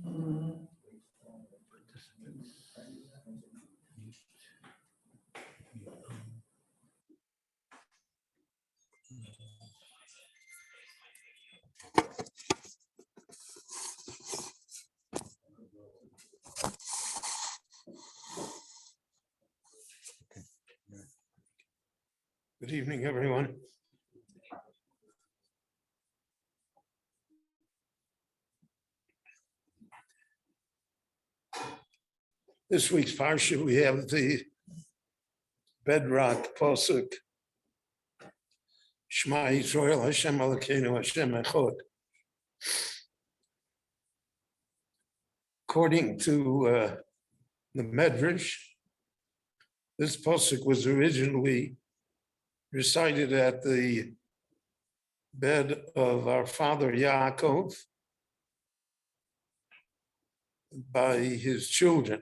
Good evening, everyone. This week's parsha, we have the bedrock posuk, Shema Yisrael, Hashem Elokeinu, Hashem Echad. According to the Medrash, this posuk was originally recited at the bed of our father Yaakov by his children.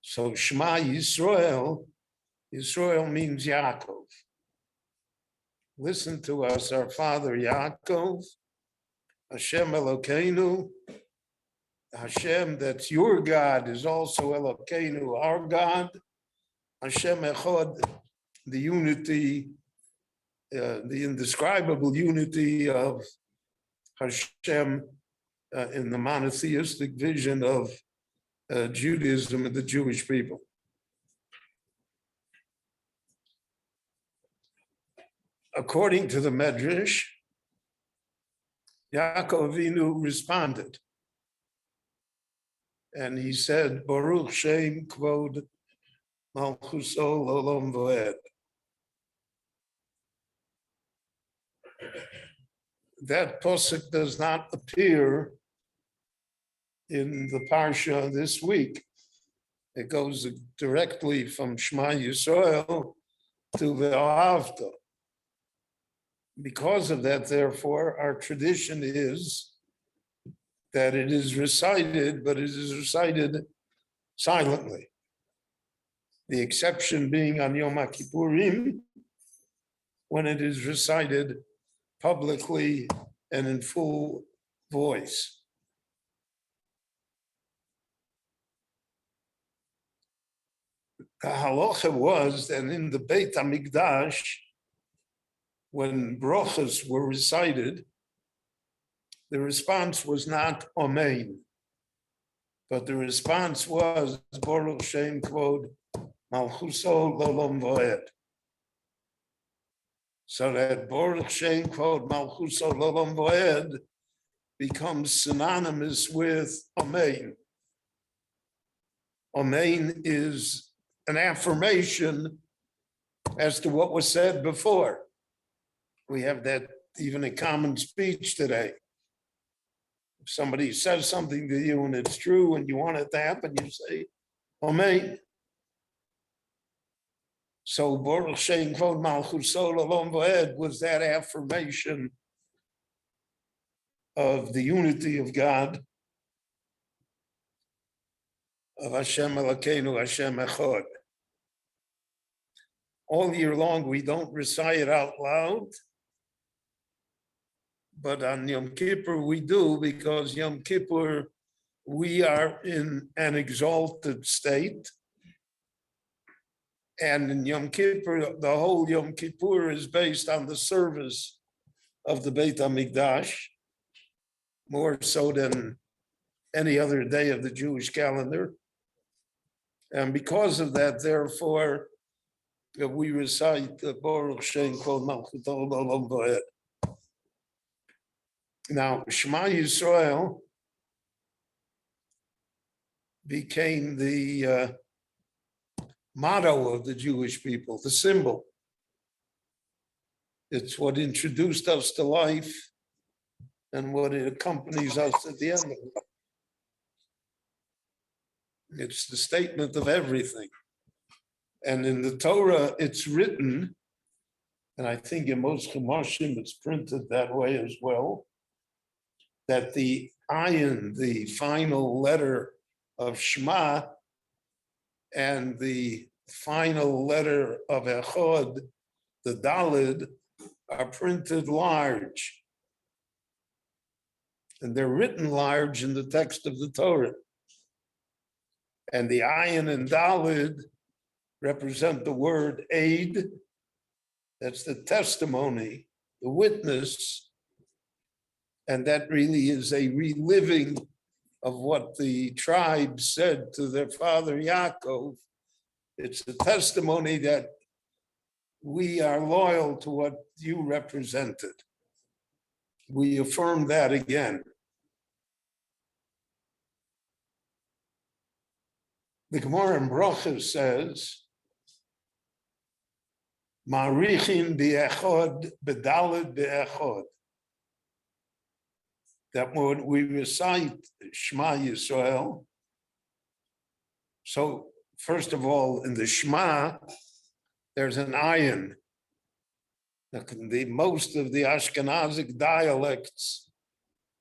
So Shema Yisrael, Yisrael means Yaakov. Listen to us, our father Yaakov, Hashem Elokeinu, Hashem, that's your God, is also Elokeinu, our God. Hashem Echad, the unity, the indescribable unity of Hashem in the monotheistic vision of Judaism and the Jewish people. According to the Medrash, Yaakov Avinu responded, and he said, Baruch Shem Kvod Malchuso L'Olam Voed. That posuk does not appear in the parsha this week. It goes directly from Shema Yisrael to Ve'ahavta. Because of that, therefore, our tradition is that it is recited, but it is recited silently. The exception being on Yom HaKippurim, when it is recited publicly and in full voice. The halacha was that in the Beit HaMikdash, when brochas were recited, the response was not Amen, but the response was Baruch Shem Kvod Malchuso L'Olam Voed. So that Baruch Shem Kvod Malchuso L'Olam Voed becomes synonymous with Amen. Amen is an affirmation as to what was said before. We have that even in common speech today. If somebody says something to you and it's true and you want it to happen, you say, Amen. So Baruch Shem Kvod Malchuso L'Olam Voed was that affirmation of the unity of God, of Hashem Elokeinu, Hashem Echad. All year long, we don't recite it out loud, but on Yom Kippur we do, because Yom Kippur, we are in an exalted state. And in Yom Kippur, the whole Yom Kippur is based on the service of the Beit HaMikdash, more so than any other day of the Jewish calendar. And because of that, therefore, we recite the Baruch Shem Kvod Malchuso L'Olam Voed. Now, Shema Yisrael became the motto of the Jewish people, the symbol. It's what introduced us to life and what it accompanies us at the end of life. It's the statement of everything. And in the Torah, it's written, and I think in most Chumashim it's printed that way as well, that the ayin, the final letter of Shema, and the final letter of Echad, the Dalid, are printed large. and they're written large in the text of the Torah. And the ayin and dalid represent the word aid. That's the testimony, the witness. And that really is a reliving of what the tribe said to their father Yaakov. It's a testimony that we are loyal to what you represented. We affirm that again. The Gemara in Brochus says, Ma'arichin bi'echod b'daled bi'echod. That when we recite Shema Yisrael, so first of all, in the Shema, there's an ayin. Most of the Ashkenazic dialects,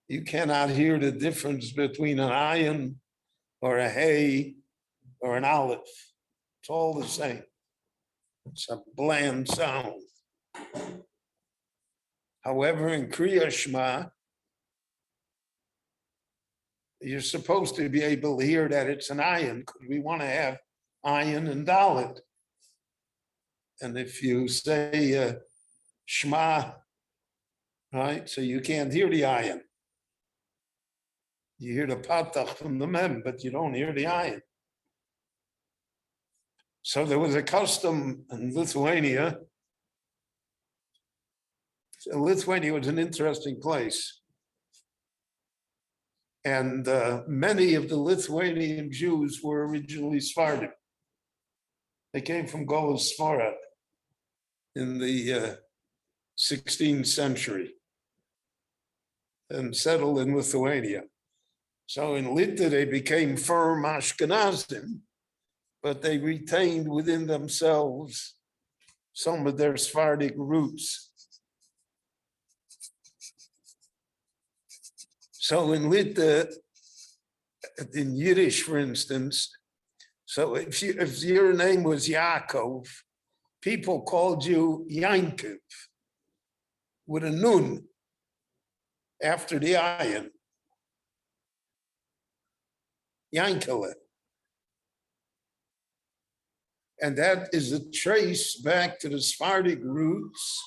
you cannot hear the difference between an ayin or a hey or an aleph. It's all the same. It's a bland sound. However, in Kriya Shema, you're supposed to be able to hear that it's an ayin, because we want to have ayin and dalet. And if you say Shema, right, so you can't hear the ayin. You hear the patach from the mem, but you don't hear the ayin. So there was a custom in Lithuania. So Lithuania was an interesting place. And many of the Lithuanian Jews were originally Sephardim. They came from Golos Sfarad in the 16th century and settled in Lithuania. So in Lita, they became firm Ashkenazim, but they retained within themselves some of their Sephardic roots. So in Lita, in Yiddish, for instance, so if your name was Yaakov, people called you Yankov with a nun after the ayin. Yankele. And that is a trace back to the Sephardic roots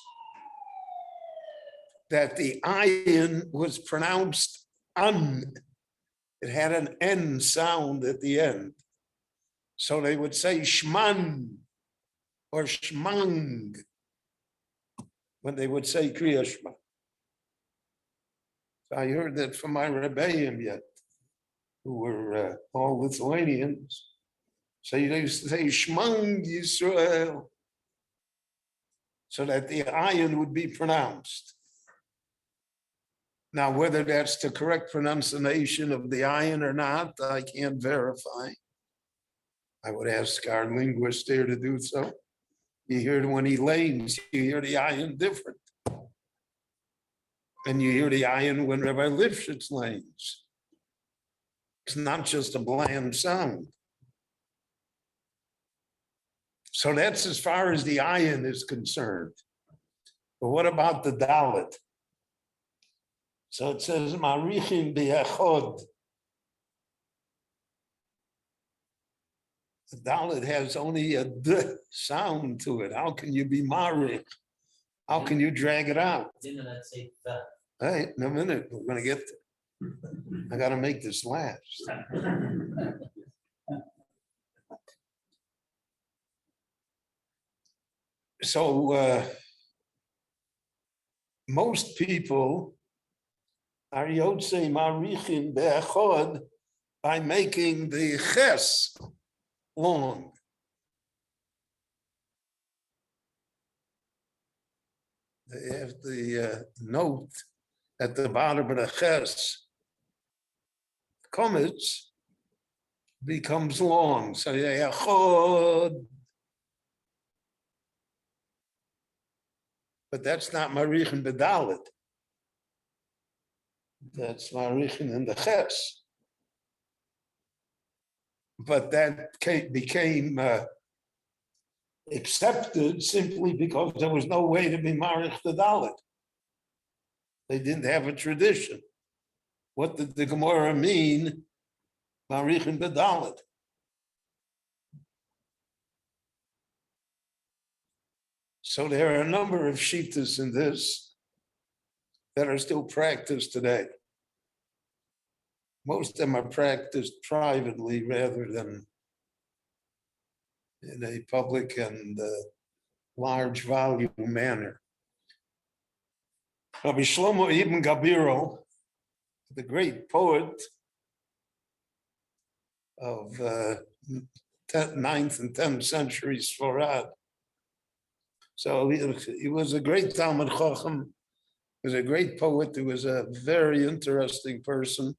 that the ayin was pronounced an. It had an N sound at the end. So they would say shman or shmang when they would say Kriya Shema. So I heard that from my Rebbeim yet, who were all Lithuanians. So they used to say shmang Yisrael, so that the ayin would be pronounced. Now, whether that's the correct pronunciation of the ayin or not, I can't verify. I would ask our linguist there to do so. You hear it when he lanes, you hear the ayin different. And you hear the ayin when Rabbi Lifshitz lanes. It's not just a bland sound. So that's as far as the ayin is concerned. But what about the dalet? So it says, Ma'arichim bi'echod. The dalet has only a d sound to it. How can you be marich? How can you drag it out? Didn't that say that? Hey, in a minute, we're gonna get there. I gotta make this last. So most people are yotzei marichin be'echod by making the ches long. They have the note at the bottom of the ches. Komets becomes long. So echod. But that's not marichin bedalit. That's marichin in the ches. But that became accepted simply because there was no way to be marich the dalit. They didn't have a tradition. What did the Gemara mean? Marichin bedalet. So there are a number of shittas in this that are still practiced today. Most of them are practiced privately rather than in a public and large volume manner. Rabbi Shlomo Ibn Gabiro, the great poet of 9th and 10th century Sfarad. So he was a great Talmud Chacham, he was a great poet, he was a very interesting person.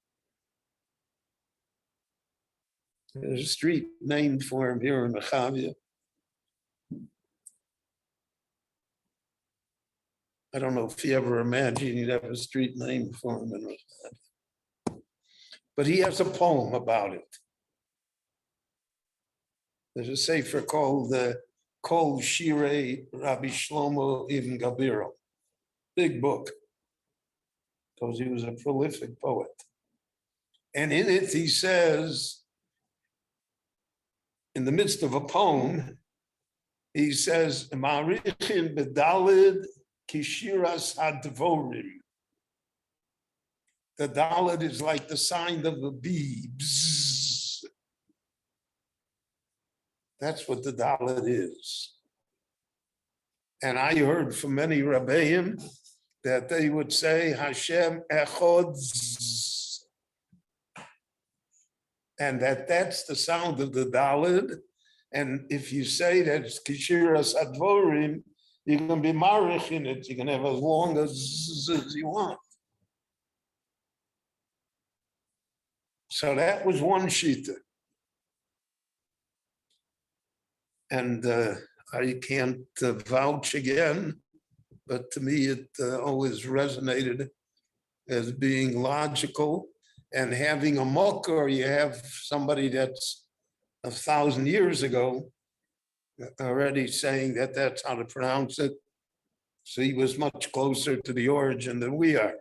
There's a street named for him here in Mechavia. I don't know if he ever imagined he'd have a street named for him in Mechavia. But he has a poem about it. There's a sefer called the Kol Shirei Rabbi Shlomo Ibn Gabiro. Big book, because he was a prolific poet. And in it he says, in the midst of a poem, he says, Ma'arichin bedalid kishiras hadvorim. The dalid is like the sound of a bee. Bzzz. That's what the dalid is. And I heard from many Rabbeim that they would say, Hashem echod zzz. And that's the sound of the dalid. And if you say that it's kishiras advorim, you can be marich in it. You can have as long as you want. So that was one shita. And I can't vouch again, but to me it always resonated as being logical. And having a makor, you have somebody that's 1,000 years ago already saying that that's how to pronounce it. So he was much closer to the origin than we are.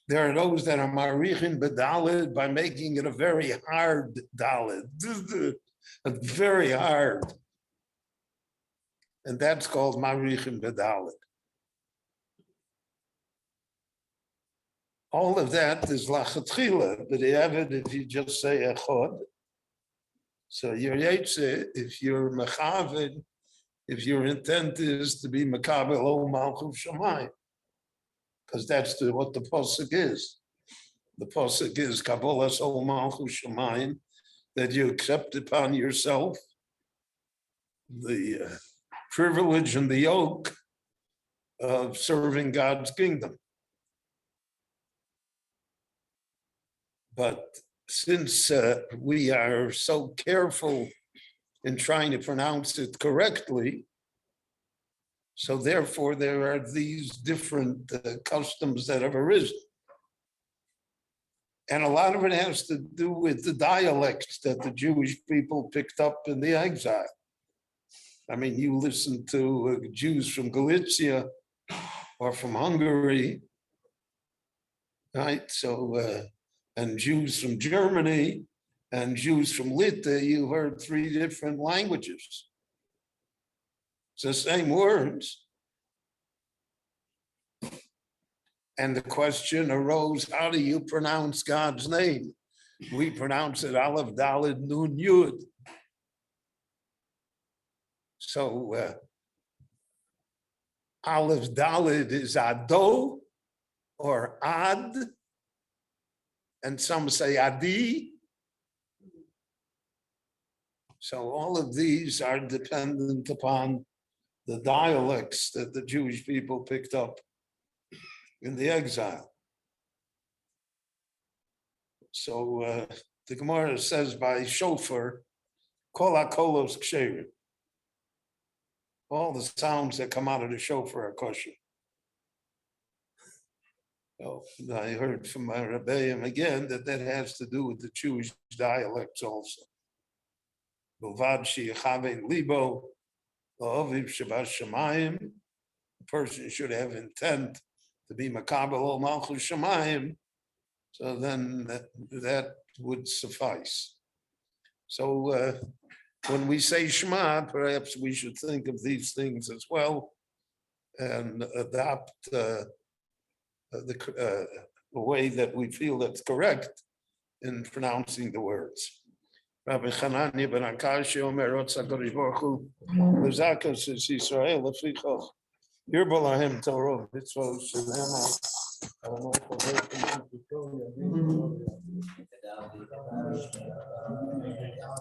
There are those that are marichin bedalid by making it a very hard dalid, very hard. And that's called marichin bedalid. All of that is lachatchila, but if you just say echod, so your yetze, if you're mechavid, if your intent is to be mekabel o malchus shamayim, because that's what the pasuk is. The pasuk is kabolas o malchus shamayim, that you accept upon yourself the privilege and the yoke of serving God's kingdom. But since we are so careful in trying to pronounce it correctly, so therefore there are these different customs that have arisen. And a lot of it has to do with the dialects that the Jewish people picked up in the exile. I mean, you listen to Jews from Galicia or from Hungary, right? So, and Jews from Germany and Jews from Lita, you heard 3 different languages. It's the same words. And the question arose, how do you pronounce God's name? We pronounce it Aleph, Daled, Nun, Yud. So Aleph, Daled is Ado or Ad, and some say Adi. So all of these are dependent upon the dialects that the Jewish people picked up in the exile. So the Gemara says by shofar, kol hakolos ksherim. All the sounds that come out of the shofar are kosher. So I heard from my Rebbeim again that has to do with the Jewish dialects also. A person should have intent to be makabel ol malchus shamayim, so then that would suffice. So when we say Shema, perhaps we should think of these things as well and adopt the way that we feel that's correct in pronouncing the words. Rabbi Chananya ben Akashi Omer Rotz HaKadosh Baruch Hu L'zakas es Yisrael Lefichach Yirbo Lahem Torah Mitzvot Shelema. I don't know if I'll